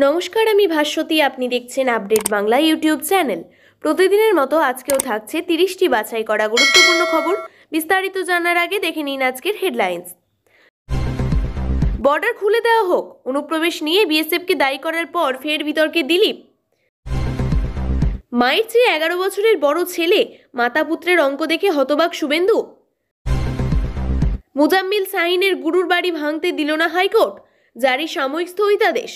নমস্কার, আমি ভাস্বতী। আপনি দেখছেন আপডেট বাংলা ইউটিউব চ্যানেল। প্রতিদিনের মতো আজকেও থাকছে 30টি বাছাই করা গুরুত্বপূর্ণ খবর। বিস্তারিত জানার আগে দেখে নিন আজকের হেডলাইন্স। বর্ডার খুলে দেওয়া হোক, অনুপ্রবেশ নিয়ে বিএসএফকে দায়ী করার পর ফের বিতর্কে দিলীপ। মায়ের চেয়ে 11 বছরের বড় ছেলে, মাতা পুত্রের অঙ্ক দেখে হতবাক শুভেন্দু। মুজাম্মিল শাহিনের গুরুর বাড়ি ভাঙতে দিল না হাইকোর্ট, জারি সাময়িক স্থগিতাদেশ।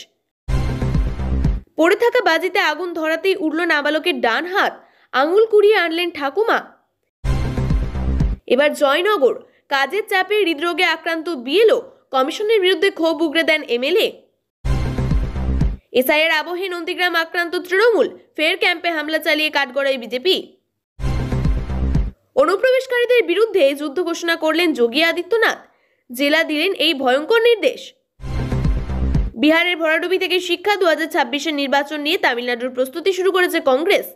পড়ে থাকা বাজিতে আগুন ধরাতেই উড়ল নাবালকের ডান হাত, আঙুল কুড়িয়ে আনলেন ঠাকুমা। এবার জয়নগর, কাজের চাপে হৃদরোগে আক্রান্ত বিএলও, কমিশনের বিরুদ্ধে ক্ষোভ উগরে দেন এমএলএ। এসআইয়ের আবহে নন্দীগ্রাম আক্রান্ত তৃণমূল, ফের ক্যাম্পে হামলা চালিয়ে কাঠগড়ায় বিজেপি। অনুপ্রবেশকারীদের বিরুদ্ধে যুদ্ধ ঘোষণা করলেন যোগী আদিত্যনাথ, জেলা দিলেন এই ভয়ঙ্কর নির্দেশ। বিহারের ভরাডুবি থেকে শিক্ষা, 2026-এর নির্বাচন নিয়ে তামিলনাড়ুর প্রস্তুতি শুরু করেছে কংগ্রেস।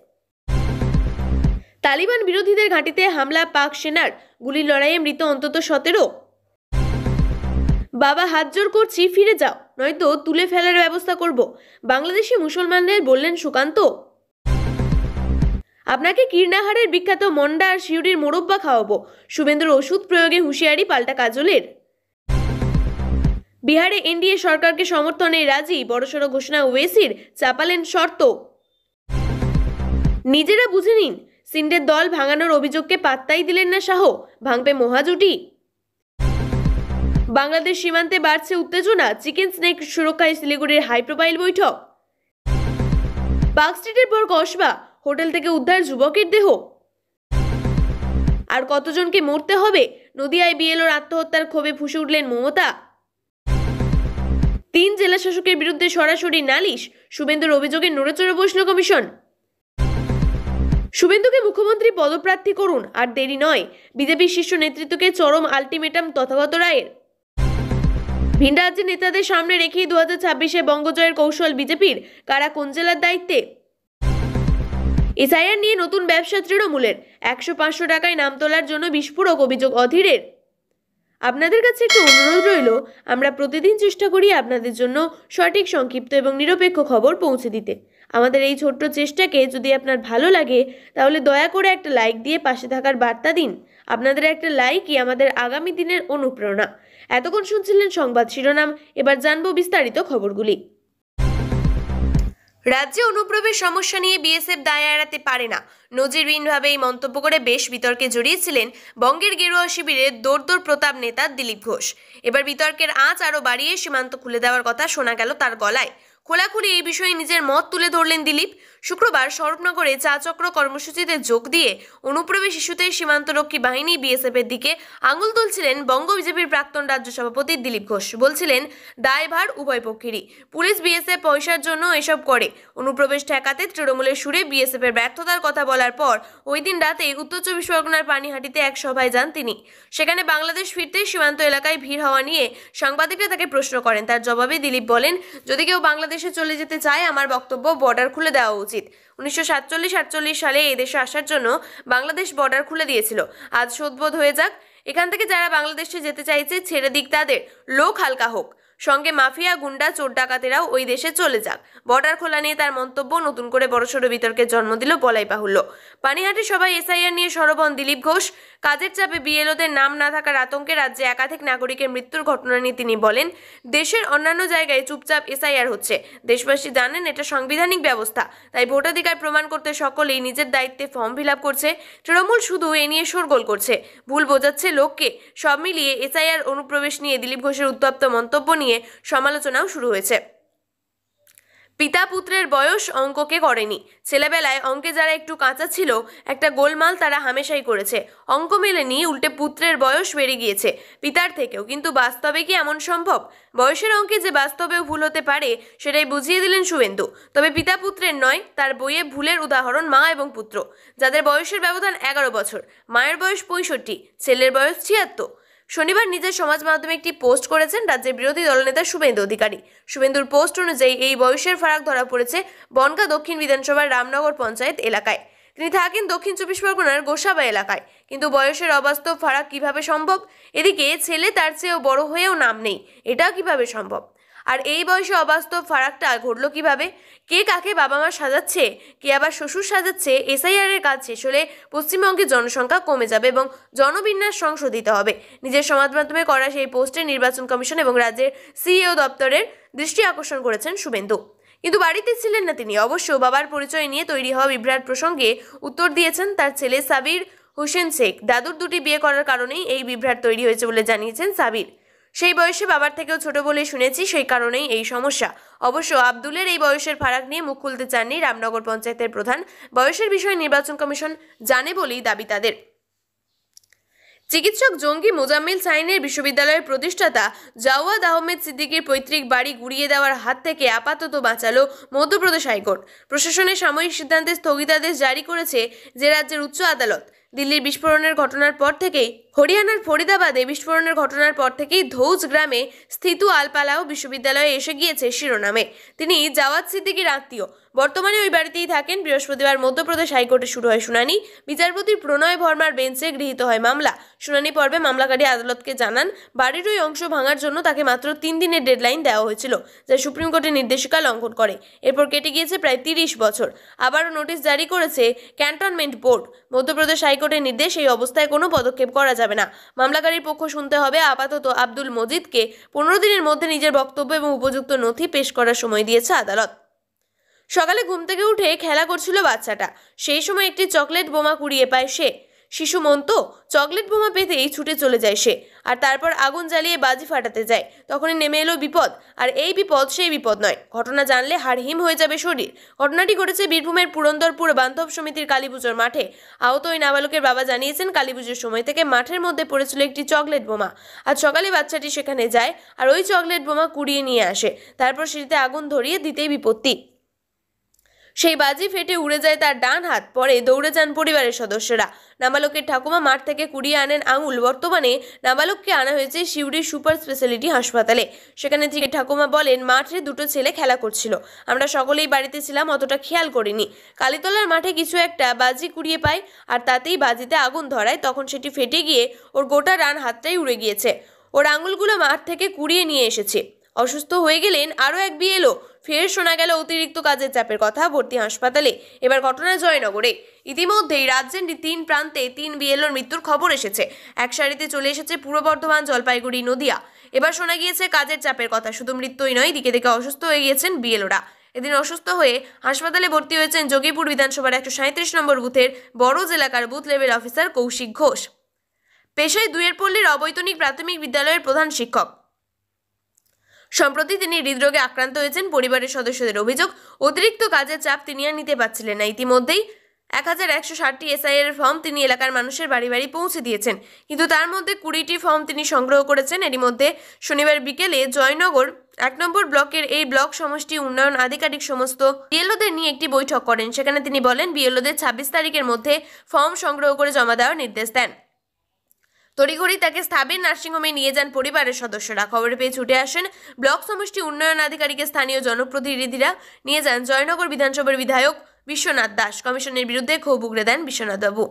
তালিবান বিরোধীদের ঘাঁটিতে হামলা পাক সেনার, গুলির লড়াইয়ে মৃত অন্তত 17। বাবা হাত জোর করছি, ফিরে যাও, নয়তো তুলে ফেলার ব্যবস্থা করব, বাংলাদেশি মুসলমানদের বললেন সুকান্ত। আপনাকে কীর্ণাহারের বিখ্যাত মন্ডা আর শিউরির মোরব্বা খাওয়াবো, শুভেন্দুর ওষুধ প্রয়োগে হুঁশিয়ারি পাল্টা কাজলের। বিহারে এনডিএ সরকারকে সমর্থনে রাজি, বড়সড় ঘোষণা ওয়েসির, চাপালেন শর্ত। নিজেরা বুঝে নিন, সিন্ডের দল ভাঙানোর অভিযোগকে পাত্তাই দিলেন না শাহ, ভাঙবে মহাজুটি। বাংলাদেশ সীমান্তে বাড়ছে উত্তেজনা, চিকেন স্নেক সুরক্ষায় শিলিগুড়ির হাই প্রোফাইল বৈঠক। পার্কস্ট্রিটের পর কসবা, হোটেল থেকে উদ্ধার যুবকের দেহ। আর কতজনকে মরতে হবে, নদিয়ায় বিএলওর আত্মহত্যার ক্ষোভে ফুঁসে উঠলেন মমতা। 3 জেলা শাসকের বিরুদ্ধে সরাসরি নালিশ, শুভেন্দুর অভিযোগে নড়েচড়ে বসল কমিশন। শুভেন্দুকে মুখ্যমন্ত্রী পদপ্রার্থী করুন, আর দেরি নয়, বিজেপির শীর্ষ নেতৃত্বকে চরম আলটিমেটাম তথাগত রায়ের। ভিন রাজ্যের নেতাদের সামনে রেখেই 2026-এ বঙ্গজয়ের কৌশল বিজেপির, কারা কোন জেলার দায়িত্বে। এসআইআর নিয়ে নতুন ব্যবসা তৃণমূলের, 100-500 টাকায় নাম তোলার জন্য বিস্ফোরক অভিযোগ অধীরের। আপনাদের কাছে একটু অনুরোধ রইল, আমরা প্রতিদিন চেষ্টা করি আপনাদের জন্য সঠিক, সংক্ষিপ্ত এবং নিরপেক্ষ খবর পৌঁছে দিতে। আমাদের এই ছোট্ট চেষ্টাকে যদি আপনার ভালো লাগে, তাহলে দয়া করে একটা লাইক দিয়ে পাশে থাকার বার্তা দিন। আপনাদের একটা লাইকই আমাদের আগামী দিনের অনুপ্রেরণা। এতক্ষণ শুনছিলেন সংবাদ শিরোনাম, এবার জানবো বিস্তারিত খবরগুলি। রাজ্যে অনুপ্রবেশ সমস্যা নিয়ে বিএসএফ দায় এড়াতে পারে না, নজিরবিহীনভাবে এই মন্তব্য করে বেশ বিতর্কে জড়িয়েছিলেন বঙ্গের গেরুয়া শিবিরের দৌড় প্রতাপ নেতা দিলীপ ঘোষ। এবার বিতর্কের আঁচ আরও বাড়িয়ে সীমান্ত খুলে দেওয়ার কথা শোনা গেল তার গলায়। খোলাখুলি এই বিষয়ে নিজের মত তুলে ধরলেন দিলীপ। শুক্রবার স্বরূপনগরে চা চক্র কর্মসূচিতে যোগ দিয়ে অনুপ্রবেশ ইস্যুতে সীমান্তরক্ষী বাহিনী বিএসএফের দিকে আঙুল তুলছিলেন বঙ্গ বিজেপির প্রাক্তন রাজ্য সভাপতি দিলীপ ঘোষ। বলছিলেন, দায়ভার উভয় পক্ষেরই, পুলিশ বিএসএফ পয়সার জন্য এসব করে। অনুপ্রবেশ ঠেকাতে তৃণমূলের সুরে বিএসএফের ব্যর্থতার কথা বলার পর ওই দিন রাতে উত্তর 24 পরগনার পানিহাটিতে এক সভায় যান তিনি। সেখানে বাংলাদেশ ফিরতে সীমান্ত এলাকায় ভিড় হওয়া নিয়ে সাংবাদিকরা তাকে প্রশ্ন করেন। তার জবাবে দিলীপ বলেন, যদি কেউ বাংলাদেশে চলে যেতে চায়, আমার বক্তব্য বর্ডার খুলে দেওয়া উচিত। 1947-48 সালে এই দেশে আসার জন্য বাংলাদেশ বর্ডার খুলে দিয়েছিল। আজ শোধবোধ হয়ে যাক, এখান থেকে যারা বাংলাদেশে যেতে চাইছে ছেড়ে দিক তাদের, লোক হালকা হোক, সঙ্গে মাফিয়া, গুন্ডা, চোর ডাকাতেরাও ওই দেশে চলে যাক। বর্ডার খোলা নিয়ে তার মন্তব্য নতুন করে বড়সড় বিতর্কের জন্ম দিল বলাই বাহুল্য। পানিহাটি সভায় এসআইআর নিয়ে সরব হন দিলীপ ঘোষ। কাজের চাপে বিএলওদের নাম না থাকার আতঙ্কে রাজ্যে একাধিক নাগরিকের মৃত্যুর ঘটনা নিয়ে তিনি বলেন, দেশের অন্যান্য জায়গায় চুপচাপ এসআইআর হচ্ছে। দেশবাসী জানেন এটা সাংবিধানিক ব্যবস্থা, তাই ভোটাধিকার প্রমাণ করতে সকলেই নিজের দায়িত্বে ফর্ম ফিল আপ করছে। তৃণমূল শুধু এ নিয়ে শোরগোল করছে, ভুল বোঝাচ্ছে লোককে। সব মিলিয়ে এসআইআর অনুপ্রবেশ নিয়ে দিলীপ ঘোষের উত্তপ্ত মন্তব্য নিয়ে সমালোচনাও শুরু হয়েছে। পিতা পুত্রের বয়স অঙ্ককে করেনি, ছেলেবেলায় অঙ্কে যারা একটু কাঁচা ছিল, একটা গোলমাল তারা হামেশাই করেছে। অঙ্ক মেলেনি, উল্টে পুত্রের বয়স বেড়ে গিয়েছে পিতার থেকেও। কিন্তু বাস্তবে কি এমন সম্ভব? বয়সের অঙ্কে যে বাস্তবেও ভুল হতে পারে, সেটাই বুঝিয়ে দিলেন শুভেন্দু। তবে পিতা পুত্রের নয়, তার বইয়ে ভুলের উদাহরণ মা এবং পুত্র, যাদের বয়সের ব্যবধান 11 বছর। মায়ের বয়স 65, ছেলের বয়স 76। শনিবার নিজের সমাজ মাধ্যমে একটি পোস্ট করেছেন রাজ্যের বিরোধী দলনেতা শুভেন্দু অধিকারী। শুভেন্দুর পোস্ট অনুযায়ী এই বয়সের ফারাক ধরা পড়েছে বনগাঁ দক্ষিণ বিধানসভার রামনগর পঞ্চায়েত এলাকায়। তিনি থাকেন দক্ষিণ 24 পরগনার গোসাবা এলাকায়। কিন্তু বয়সের অবাস্তব ফারাক কিভাবে সম্ভব? এদিকে ছেলে তার চেয়েও বড় হয়েও নাম নেই, এটা কিভাবে সম্ভব? আর এই বয়সে অবাস্তব ফারাকটা ঘটলো কিভাবে? কে কাকে বাবা মা সাজাচ্ছে, কে আবার শ্বশুর সাজাচ্ছে? এসআইআর এর কাজ শেষ হলে পশ্চিমবঙ্গের জনসংখ্যা কমে যাবে এবং জনবিন্যাস সংশোধিত হবে। নিজের সমাজ মাধ্যমে করা সেই পোস্টে নির্বাচন কমিশন এবং রাজ্যের সিইও দপ্তরের দৃষ্টি আকর্ষণ করেছেন শুভেন্দু। কিন্তু বাড়িতে ছিলেন না তিনি। অবশ্য বাবার পরিচয় নিয়ে তৈরি হওয়া বিভ্রাট প্রসঙ্গে উত্তর দিয়েছেন তার ছেলে সাবির হোসেন শেখ। দাদুর দুটি বিয়ে করার কারণেই এই বিভ্রাট তৈরি হয়েছে বলে জানিয়েছেন সাবির। সেই বয়সে বাবার থেকেও ছোট বলে শুনেছি, সেই কারণেই এই সমস্যা। অবশ্য আব্দুলের এই বয়সের ফারাক নিয়ে মুখ খুলতে চাননি রামনগর পঞ্চায়েতের প্রধান। বয়সের বিষয়ে নির্বাচন কমিশন জানে বলেই দাবি তাদের। চিকিৎসক জঙ্গি মোজাম্মেল সাইনের বিশ্ববিদ্যালয়ের প্রতিষ্ঠাতা জাওয়াদ আহমেদ সিদ্দিকীর পৈতৃক বাড়ি গুড়িয়ে দেওয়ার হাত থেকে আপাতত বাঁচালো মধ্যপ্রদেশ হাইকোর্ট। প্রশাসনের সাময়িক সিদ্ধান্তে স্থগিতাদেশ জারি করেছে যে রাজ্যের উচ্চ আদালত। দিল্লির বিস্ফোরণের ঘটনার পর থেকেই হরিয়ানার ফরিদাবাদে বিস্ফোরণের ঘটনার পর থেকেই ধৌজ গ্রামে স্থিত আলপালাও বিশ্ববিদ্যালয়ে এসে গিয়েছে শিরোনামে। তিনি জাওয়াদ সিদ্দিকীর আত্মীয়, বর্তমানে ওই বাড়িতেই থাকেন। বৃহস্পতিবার মধ্যপ্রদেশ হাইকোর্টে শুরু হয় শুনানি। বিচারপতি প্রণয় ভর্মার বেঞ্চে গৃহীত হয় মামলা। শুনানি পর্বে মামলাকারী আদালতকে জানান বাড়ির ওই অংশ ভাঙার জন্য তাকে মাত্র 3 দিনের ডেডলাইন দেওয়া হয়েছিল, যা সুপ্রিম কোর্টের নির্দেশিকা লঙ্ঘন করে। এরপর কেটে গিয়েছে প্রায় 30 বছর। আবারও নোটিশ জারি করেছে ক্যান্টনমেন্ট বোর্ড। মধ্যপ্রদেশ হাইকোর্টের নির্দেশ, এই অবস্থায় কোনো পদক্ষেপ করা যাবে না। মামলাকারীর পক্ষ শুনতে হবে আপাতত আব্দুল মজিদকে 15 দিনের মধ্যে নিজের বক্তব্য এবং উপযুক্ত নথি পেশ করার সময় দিয়েছে আদালত। সকালে ঘুম থেকে উঠে খেলা করছিল বাচ্চাটা। সেই সময় একটি চকলেট বোমা কুড়িয়ে পায় সে। শিশু মন তো, চকলেট বোমা পেতেই ছুটে চলে যায় সে, আর তারপর আগুন জ্বালিয়ে বাজি ফাটাতে যায়। তখনই নেমে এলো বিপদ, আর এই বিপদ সেই বিপদ নয়। ঘটনা জানলে হাড়হিম হয়ে যাবে শরীর। ঘটনাটি ঘটেছে বীরভূমের পুরন্দরপুর বান্ধব সমিতির কালীপুজোর মাঠে। আহত ওই নাবালকের বাবা জানিয়েছেন কালীপুজোর সময় থেকে মাঠের মধ্যে পড়েছিল একটি চকলেট বোমা। আজ সকালে বাচ্চাটি সেখানে যায় আর ওই চকলেট বোমা কুড়িয়ে নিয়ে আসে। তারপর সিঁড়িতে আগুন ধরিয়ে দিতেই বিপত্তি। সেই বাজি ফেটে উড়ে যায় তার ডান হাত। পরে দৌড়ে যান পরিবারের সদস্যরা। নাবালকের ঠাকুমা মাঠ থেকে কুড়িয়ে আনেন আঙুল। বর্তমানে নাবালককে আনা হয়েছে সিউড়ির সুপার স্পেশালিটি হাসপাতালে। সেখানে থেকে ঠাকুমা বলেন, মাঠে দুটো ছেলে খেলা করছিল, আমরা সকলেই বাড়িতে ছিলাম, অতটা খেয়াল করিনি। কালীতলার মাঠে কিছু একটা বাজি কুড়িয়ে পায় আর তাতেই বাজিতে আগুন ধরায়। তখন সেটি ফেটে গিয়ে ওর গোটা ডান হাতটাই উড়ে গিয়েছে। ওর আঙুলগুলো মাঠ থেকে কুড়িয়ে নিয়ে এসেছে। অসুস্থ হয়ে গেলেন আরও এক বিএলও। ফের শোনা গেল অতিরিক্ত কাজের চাপের কথা, ভর্তি হাসপাতালে। এবার ঘটনা জয়নগরে। ইতিমধ্যেই রাজ্যের 3 প্রান্তে 3 বিএলওর মৃত্যুর খবর এসেছে। এক সারিতে চলে এসেছে পূর্ব বর্ধমান, জলপাইগুড়ি, নদিয়া। এবার শোনা গিয়েছে কাজের চাপের কথা। শুধু মৃত্যুই নয়, দিকে দিকে অসুস্থ হয়ে গিয়েছেন বিএলওরা। এদিন অসুস্থ হয়ে হাসপাতালে ভর্তি হয়েছেন যোগীপুর বিধানসভার 137 নম্বর বুথের বড়জ এলাকার booth level officer Koushik Ghosh. পেশায় দুইয়ের পল্লীর অবৈতনিক প্রাথমিক বিদ্যালয়ের প্রধান শিক্ষক। সম্প্রতি তিনি হৃদরোগে আক্রান্ত হয়েছেন। পরিবারের সদস্যদের অভিযোগ, অতিরিক্ত কাজের চাপ তিনি আর নিতে পারছিলেন না। ইতিমধ্যেই 1160টি এসআইআর ফর্ম তিনি এলাকার মানুষের বাড়ি বাড়ি পৌঁছে দিয়েছেন, কিন্তু তার মধ্যে 20টি ফর্ম তিনি সংগ্রহ করেছেন। এরই মধ্যে শনিবার বিকেলে জয়নগর 1 নম্বর ব্লকের এই ব্লক সমষ্টি উন্নয়ন আধিকারিক সমস্ত বিএলওদের নিয়ে একটি বৈঠক করেন। সেখানে তিনি বলেন, বিএলওদের 26 তারিখের মধ্যে ফর্ম সংগ্রহ করে জমা দেওয়ার নির্দেশ দেন। তড়িঘড়ি তাকে স্থাবীর নার্সিংহোমে নিয়ে যান পরিবারের সদস্যরা। খবর পেয়ে ছুটে আসেন ব্লক সমষ্টি উন্নয়ন আধিকারিকের স্থানীয় জনপ্রতিনিধিরা। নিয়ে যান জয়নগর বিধানসভার বিধায়ক বিশ্বনাথ দাস। কমিশনের বিরুদ্ধে ক্ষোভ উগরে দেন বিশ্বনাথ বাবু।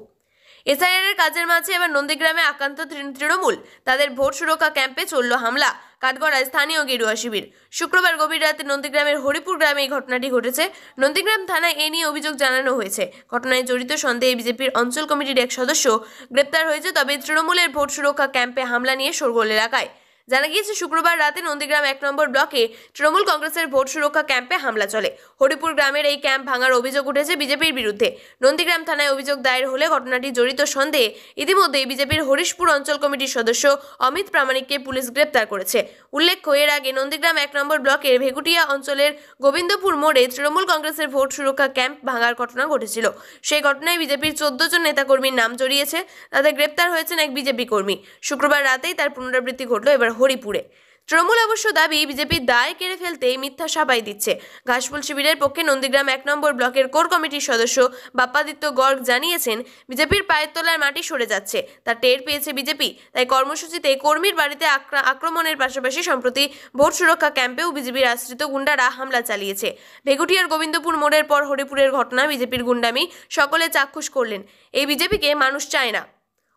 এসআইআর এর কাজের মাঝে এবার নন্দীগ্রামে আক্রান্ত তৃণমূল। তাদের ভোট সুরক্ষা ক্যাম্পে চলল হামলা। কাঠগড়ায় স্থানীয় গেরুয়া শিবির। শুক্রবার গভীর রাতে নন্দীগ্রামের হরিপুর গ্রামে এই ঘটনাটি ঘটেছে। নন্দীগ্রাম থানায় এ নিয়ে অভিযোগ জানানো হয়েছে। ঘটনায় জড়িত সন্দেহে বিজেপির অঞ্চল কমিটির এক সদস্য গ্রেপ্তার হয়েছে। তবে তৃণমূলের ভোট সুরক্ষা ক্যাম্পে হামলা নিয়ে শোরগোল এলাকায়। জানা গিয়েছে, শুক্রবার রাতে নন্দীগ্রাম 1 নম্বর ব্লকে তৃণমূল কংগ্রেসের ভোট সুরক্ষা ক্যাম্পে হামলা চলে। হরিপুর গ্রামের এই ক্যাম্প ভাঙার অভিযোগ উঠেছে বিজেপির বিরুদ্ধে। নন্দীগ্রাম থানায় অভিযোগ দায়ের হলে ঘটনাটি জড়িত সন্দেহে ইতিমধ্যেই বিজেপির হরিশপুর অঞ্চল কমিটির সদস্য অমিত প্রামাণিককে পুলিশ গ্রেপ্তার করেছে। উল্লেখ্য, এর আগে নন্দীগ্রাম 1 নম্বর ব্লকের ভেগুটিয়া অঞ্চলের গোবিন্দপুর মোড়ে তৃণমূল কংগ্রেসের ভোট সুরক্ষা ক্যাম্প ভাঙার ঘটনা ঘটেছিল। সেই ঘটনায় বিজেপির 14 জন নেতাকর্মীর নাম জড়িয়েছে। তাদের গ্রেপ্তার হয়েছেন এক বিজেপি কর্মী। শুক্রবার রাতেই তার পুনরাবৃত্তি ঘটল এবার হরিপুরে। তৃণমূল অবশ্য দাবি, বিজেপির দায় কেড়ে ফেলতে মিথ্যা সাবাই দিচ্ছে। ঘাসফুল শিবিরের পক্ষে নন্দীগ্রাম 1 নম্বর ব্লকের কোর কমিটির সদস্য বাপ্পাদিত্য গর্গ জানিয়েছেন, বিজেপির পায়ের তলার মাটি সরে যাচ্ছে, তা টের পেয়েছে বিজেপি। তাই কর্মসূচিতে কর্মীর বাড়িতে আক্রমণের পাশাপাশি সম্প্রতি ভোট সুরক্ষা ক্যাম্পেও বিজেপির আশ্রিত গুন্ডারা হামলা চালিয়েছে। ভেগুটিয়ার গোবিন্দপুর মোড়ের পর হরিপুরের ঘটনা বিজেপির গুন্ডামি সকলে চাক্ষুষ করলেন। এই বিজেপিকে মানুষ চায় না।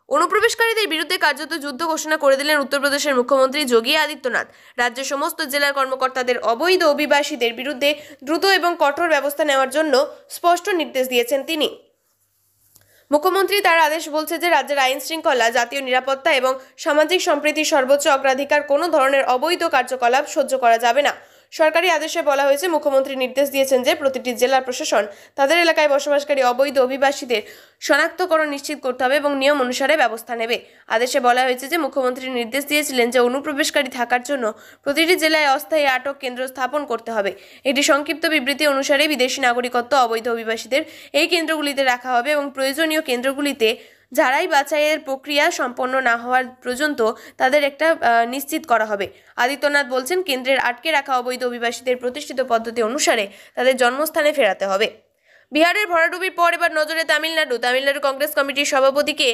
অনুপ্রবেশকারীদের বিরুদ্ধে কার্যত যুদ্ধ ঘোষণা করে দিলেন উত্তরপ্রদেশের মুখ্যমন্ত্রী যোগী আদিত্যনাথ। রাজ্যের সমস্ত জেলার কর্মকর্তাদের অবৈধ অভিবাসীদের বিরুদ্ধে দ্রুত এবং কঠোর ব্যবস্থা নেওয়ার জন্য স্পষ্ট নির্দেশ দিয়েছেন তিনি। মুখ্যমন্ত্রী তার আদেশ বলছে যে রাজ্যের আইন শৃঙ্খলা, জাতীয় নিরাপত্তা এবং সামাজিক সম্প্রীতির সর্বোচ্চ অগ্রাধিকার, কোনো ধরনের অবৈধ কার্যকলাপ সহ্য করা যাবে না। সরকারি আদেশে বলা হয়েছে, মুখ্যমন্ত্রী নির্দেশ দিয়েছেন যে প্রতিটি জেলা প্রশাসন তাদের এলাকায় বসবাসকারী অবৈধ অভিবাসীদের শনাক্তকরণ নিশ্চিত করতে হবে এবং নিয়ম অনুসারে ব্যবস্থা নেবে। আদেশে বলা হয়েছে যে মুখ্যমন্ত্রী নির্দেশ দিয়েছিলেন যে অনুপ্রবেশকারী থাকার জন্য প্রতিটি জেলায় অস্থায়ী আটক কেন্দ্র স্থাপন করতে হবে। এটি সংক্ষিপ্ত বিবৃতি অনুসারে বিদেশি নাগরিকত্ব অবৈধ অভিবাসীদের এই কেন্দ্রগুলিতে রাখা হবে এবং প্রয়োজনীয় কেন্দ্রগুলিতে যারাই বাছাইয়ের প্রক্রিয়া সম্পন্ন না হওয়ার পর্যন্ত তাদের একটা নিশ্চিত করা হবে। আদিত্যনাথ বলছেন, কেন্দ্রের আটকে রাখা অবৈধ অভিবাসীদের প্রতিষ্ঠিত পদ্ধতি অনুসারে তাদের জন্মস্থানে ফেরাতে হবে। বিহারের ভরাডুবির পর এবার নজরে তামিলনাড়ু কংগ্রেস কমিটির সভাপতিকে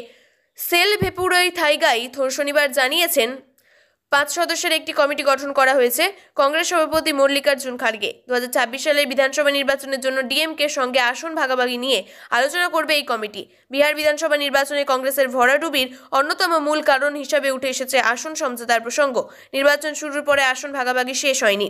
সেলভেপুরাই থাইগাই শনিবার জানিয়েছেন 5 সদস্যের একটি কমিটি গঠন করা হয়েছে। কংগ্রেস সভাপতি মল্লিকার্জুন খাড়গে 2026 সালের বিধানসভা নির্বাচনের জন্য ডিএমকে সঙ্গে আসন ভাগাভাগি নিয়ে আলোচনা করবে এই কমিটি। বিহার বিধানসভা নির্বাচনে কংগ্রেসের ভরাডুবির অন্যতম মূল কারণ হিসাবে উঠে এসেছে আসন সমঝোতার প্রসঙ্গ। নির্বাচন শুরুর পরে আসন ভাগাভাগি শেষ হয়নি।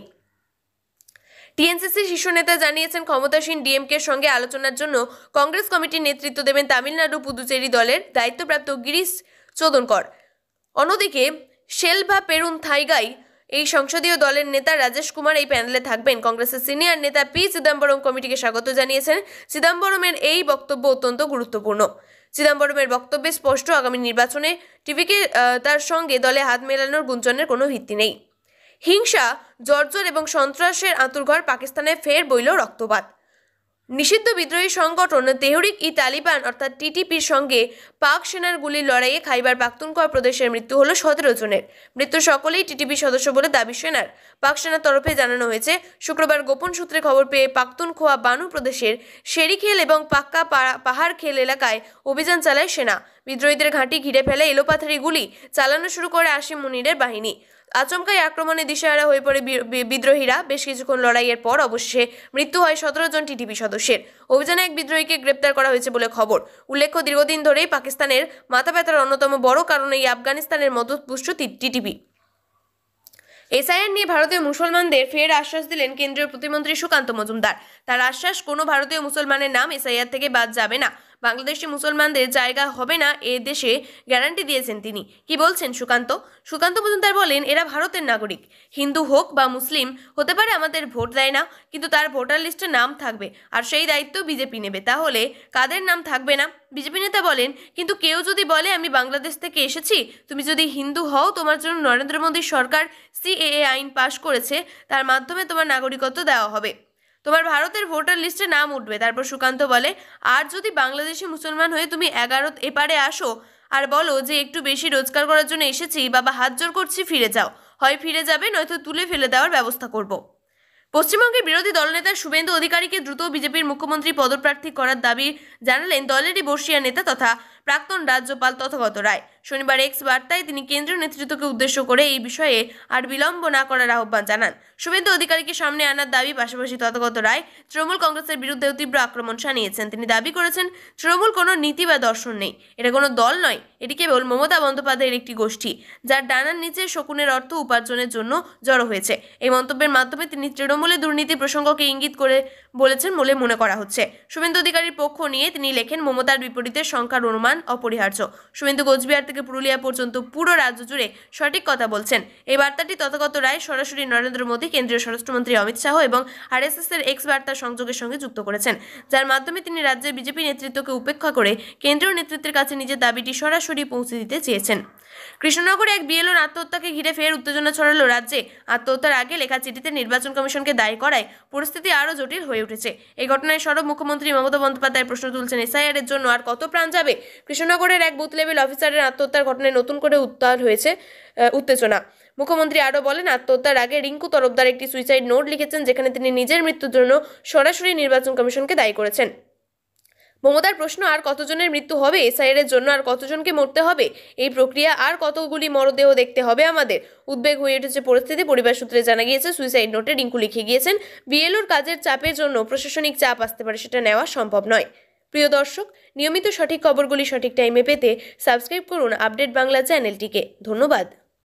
টিএনসিসি শীর্ষ নেতা জানিয়েছেন, ক্ষমতাসীন ডিএমকের সঙ্গে আলোচনার জন্য কংগ্রেস কমিটির নেতৃত্ব দেবেন তামিলনাড়ু পুদুচেরি দলের দায়িত্বপ্রাপ্ত গিরিশ চোদনকর। অন্যদিকে সেলভাপেরুন থাইগাই এই সংসদীয় দলের নেতা রাজেশ কুমার এই প্যানেলে থাকবেন। কংগ্রেসের সিনিয়র নেতা পি চিদম্বরম কমিটিকে স্বাগত জানিয়েছেন। চিদম্বরমের এই বক্তব্য অত্যন্ত গুরুত্বপূর্ণ। চিদম্বরমের বক্তব্যে স্পষ্ট, আগামী নির্বাচনে টিভিকে তার সঙ্গে দলে হাত মেলানোর গুঞ্জনের কোনো ভিত্তি নেই। হিংসা, জর্জর এবং সন্ত্রাসের আঁতুড়ঘর পাকিস্তানে ফের বইল রক্তপাত। নিষিদ্ধ বিদ্রোহী সংগঠন তেহরিক-ই-তালিবান অর্থাৎ টিটিপির সঙ্গে পাক সেনার গুলির লড়াইয়ে খাইবার পাখতুনখোয়া প্রদেশের মৃত্যু হলো 17 জনের। মৃত্যু সকলেই টিটিপি সদস্য বলে দাবি সেনার। পাক সেনার তরফে জানানো হয়েছে, শুক্রবার গোপন সূত্রে খবর পেয়ে পাখতুনখোয়া বানু প্রদেশের শেরিখেল এবং পাক্কা পাহাড় খেল এলাকায় অভিযান চালায় সেনা। বিদ্রোহীদের ঘাঁটি ঘিরে ফেলে এলোপাথারি গুলি চালানো শুরু করে আসিম মুনিরের বাহিনী। আচমকাই আক্রমণে দিশেহারা হয়ে পড়ে বিদ্রোহীরা। বেশ কিছুক্ষণ লড়াইয়ের পর অবশেষে মৃত্যু হয় 17 জন টিটিপি সদস্যের। অভিযানে এক বিদ্রোহীকে গ্রেপ্তার করা হয়েছে বলে খবর। উল্লেখ্য, দীর্ঘদিন ধরেই পাকিস্তানের মাথা ব্যথার অন্যতম বড় কারণ এই আফগানিস্তানের মদতপুষ্ট টিটিপি। এসআইআর নিয়ে ভারতীয় মুসলমানদের ফের আশ্বাস দিলেন কেন্দ্রীয় প্রতিমন্ত্রী সুকান্ত মজুমদার। তার আশ্বাস, কোনো ভারতীয় মুসলমানের নাম এসআইআর থেকে বাদ যাবে না। বাংলাদেশি মুসলমানদের জায়গা হবে না এ দেশে গ্যারান্টি দিয়েছেন তিনি। কি বলছেন সুকান্ত মজুমদার বলেন, এরা ভারতের নাগরিক, হিন্দু হোক বা মুসলিম হতে পারে, আমাদের ভোট দেয় না, কিন্তু তার ভোটার লিস্টে নাম থাকবে আর সেই দায়িত্ব বিজেপি নেবে। তাহলে কাদের নাম থাকবে না? বিজেপি নেতা বলেন, কিন্তু কেউ যদি বলে আমি বাংলাদেশ থেকে এসেছি, তুমি যদি হিন্দু হও, তোমার জন্য নরেন্দ্র মোদীর সরকার সিএএ আইন পাশ করেছে, তার মাধ্যমে তোমার নাগরিকত্ব দেওয়া হবে, তোমার ভারতের ভোটার লিস্টে নাম উঠবে। তারপর সুকান্ত বলে, আর যদি বাংলাদেশি মুসলমান হয়ে তুমি 11 এপারে আসো আর বলো যে একটু বেশি রোজগার করার জন্য এসেছি, বাবা হাত জোর করছি, ফিরে যাও, হয় ফিরে যাবে নয়তো তুলে ফেলে দেওয়ার ব্যবস্থা করব। পশ্চিমবঙ্গের বিরোধী দলনেতা শুভেন্দু অধিকারীকে দ্রুত বিজেপির মুখ্যমন্ত্রী পদপ্রার্থী করার দাবি জানালেন দলেরই বর্ষীয়া নেতা তথা প্রাক্তন রাজ্যপাল তথাগত রায়। শনিবার এক্স বার্তায় তিনি কেন্দ্রীয় নেতৃত্বকে উদ্দেশ্য করে এই বিষয়ে আর বিলম্ব না করার আহ্বান জানান। শুভেন্দু অধিকারীকে সামনে আনার দাবি পাশাপাশি তথাগত রায় তৃণমূল কংগ্রেসের বিরুদ্ধেও তীব্র আক্রমণ শানিয়েছেন। তিনি দাবি করেছেন, তৃণমূল কোনো নীতি বা দর্শন নেই, এটা কোনো দল নয়, এটি কেবল মমতা বন্দ্যোপাধ্যায়ের একটি গোষ্ঠী, যার ডানার নিচে শকুনের অর্থ উপার্জনের জন্য জড়ো হয়েছে। এই মন্তব্যের মাধ্যমে তিনি তৃণমূলের দুর্নীতি প্রসঙ্গকে ইঙ্গিত করে বলেছেন বলে মনে করা হচ্ছে। শুভেন্দু অধিকারীর পক্ষ নিয়ে তিনি লেখেন, মমতার বিপরীতে সংখ্যার অনুমান অপরিহার্য। শুভেন্দু কোচবিহার থেকে পুরুলিয়া পর্যন্ত পুরো রাজ্য জুড়ে সঠিক কথা বলছেন। এই বার্তাটি তথাগত রায় সরাসরি নরেন্দ্র মোদী, কেন্দ্রীয় স্বরাষ্ট্রমন্ত্রী অমিত শাহ এবং আরএসএস এর এক্স বার্তা সংযোগের সঙ্গে যুক্ত করেছেন, যার মাধ্যমে তিনি রাজ্যের বিজেপি নেতৃত্বকে উপেক্ষা করে কেন্দ্রীয় নেতৃত্বের কাছে নিজের দাবিটি সরাসরি পৌঁছে দিতে চেয়েছেন। কৃষ্ণনগরে এক বিএলওর আত্মহত্যাকে ঘিরে ফের উত্তেজনা ছড়ালো রাজ্যে। আত্মহত্যার আগে লেখা চিঠিতে নির্বাচন কমিশনকে দায়ী করায় পরিস্থিতি আরও জটিল হয়ে উঠেছে। এই ঘটনায় সরব মুখ্যমন্ত্রী মমতা বন্দ্যোপাধ্যায় প্রশ্ন তুলছেন, এসআইআর এর জন্য আর কত প্রাণ যাবে? কৃষ্ণনগরের এক বুথ লেভেল অফিসারের আত্মহত্যার ঘটনায় নতুন করে উত্তাল হয়েছে উত্তেজনা। মুখ্যমন্ত্রী আরও বলেন, আত্মহত্যার আগে রিঙ্কু তরফদার একটি সুইসাইড নোট লিখেছেন, যেখানে তিনি নিজের মৃত্যুর জন্য সরাসরি নির্বাচন কমিশনকে দায়ী করেছেন। মমতার প্রশ্ন, আর কতজনের মৃত্যু হবে? এসআইআর এর জন্য আর কতজনকে মরতে হবে? এই প্রক্রিয়া আর কতগুলি মরদেহ দেখতে হবে আমাদের? উদ্বেগ হয়ে উঠেছে পরিস্থিতি। পরিবার সূত্রে জানা গিয়েছে, সুইসাইড নোটে রিঙ্কু লিখে গিয়েছেন, বিএলওর কাজের চাপের জন্য প্রশাসনিক চাপ আসতে পারে, সেটা নেওয়া সম্ভব নয়। প্রিয় দর্শক, নিয়মিত সঠিক খবরগুলি সঠিক টাইমে পেতে সাবস্ক্রাইব করুন আপডেট বাংলা চ্যানেলটিকে। ধন্যবাদ।